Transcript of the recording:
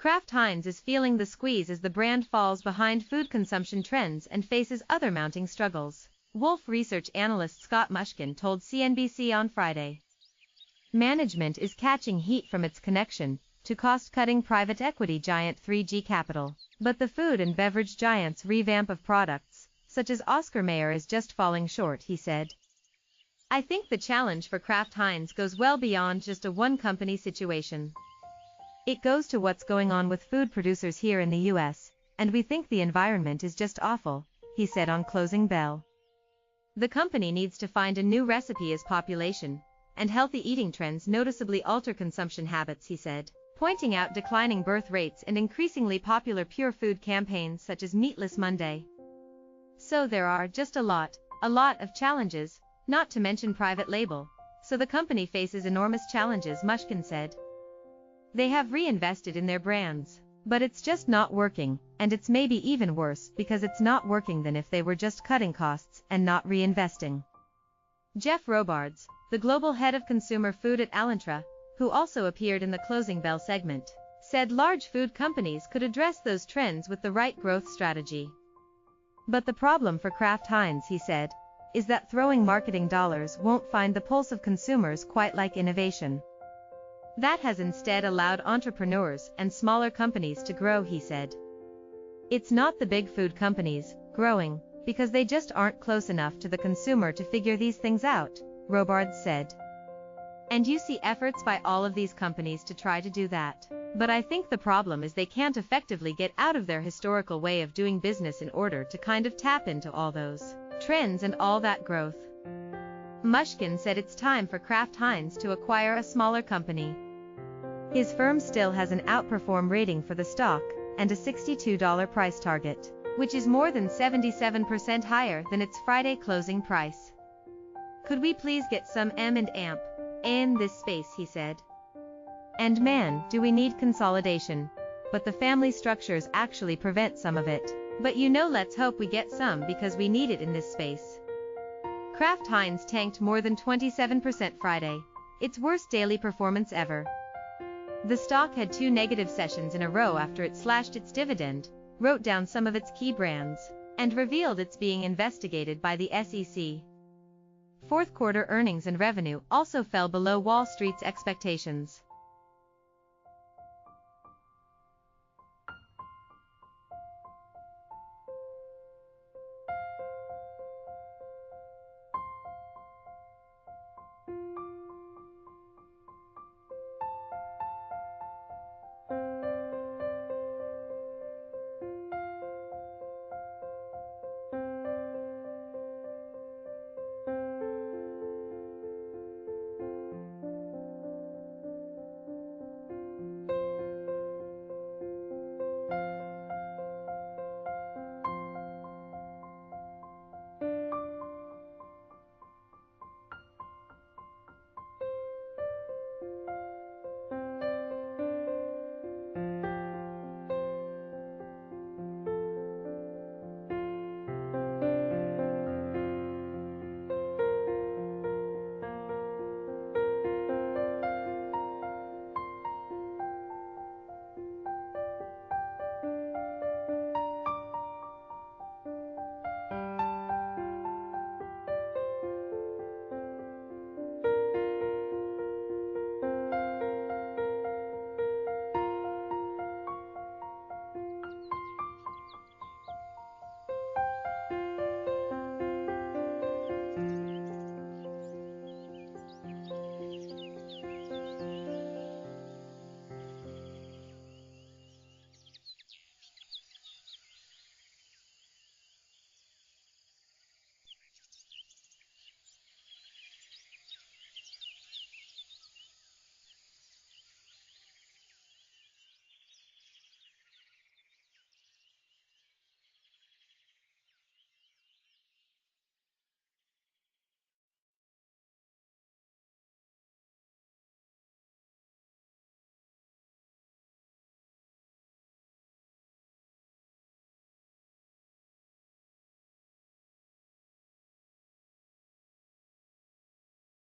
Kraft Heinz is feeling the squeeze as the brand falls behind food consumption trends and faces other mounting struggles. Wolfe Research analyst Scott Mushkin told CNBC on Friday. Management is catching heat from its connection to cost-cutting private equity giant 3G Capital, but the food and beverage giant's revamp of products, such as Oscar Mayer, is just falling short, he said. I think the challenge for Kraft Heinz goes well beyond just a one-company situation. It goes to what's going on with food producers here in the US, and we think the environment is just awful, he said on closing bell. The company needs to find a new recipe as population and healthy eating trends noticeably alter consumption habits, he said, pointing out declining birth rates and increasingly popular pure food campaigns such as Meatless Monday. So there are just a lot of challenges, not to mention private label, so the company faces enormous challenges, Mushkin said. They have reinvested in their brands, but it's just not working, and it's maybe even worse because it's not working than if they were just cutting costs and not reinvesting. Jeff Robards, the global head of consumer food at Alantra, who also appeared in the closing bell segment, said large food companies could address those trends with the right growth strategy. But the problem for Kraft Heinz, he said, is that throwing marketing dollars won't find the pulse of consumers quite like innovation. That has instead allowed entrepreneurs and smaller companies to grow, he said. It's not the big food companies growing because they just aren't close enough to the consumer to figure these things out, Robards said. And you see efforts by all of these companies to try to do that. But I think the problem is they can't effectively get out of their historical way of doing business in order to kind of tap into all those trends and all that growth. Mushkin said it's time for Kraft Heinz to acquire a smaller company. His firm still has an outperform rating for the stock and a $62 price target, which is more than 77% higher than its Friday closing price. Could we please get some amp in this space, he said. And man, do we need consolidation. But the family structures actually prevent some of it. But let's hope we get some because we need it in this space. Kraft Heinz tanked more than 27% Friday, its worst daily performance ever. The stock had 2 negative sessions in a row after it slashed its dividend, wrote down some of its key brands, and revealed it's being investigated by the SEC. Fourth quarter earnings and revenue also fell below Wall Street's expectations.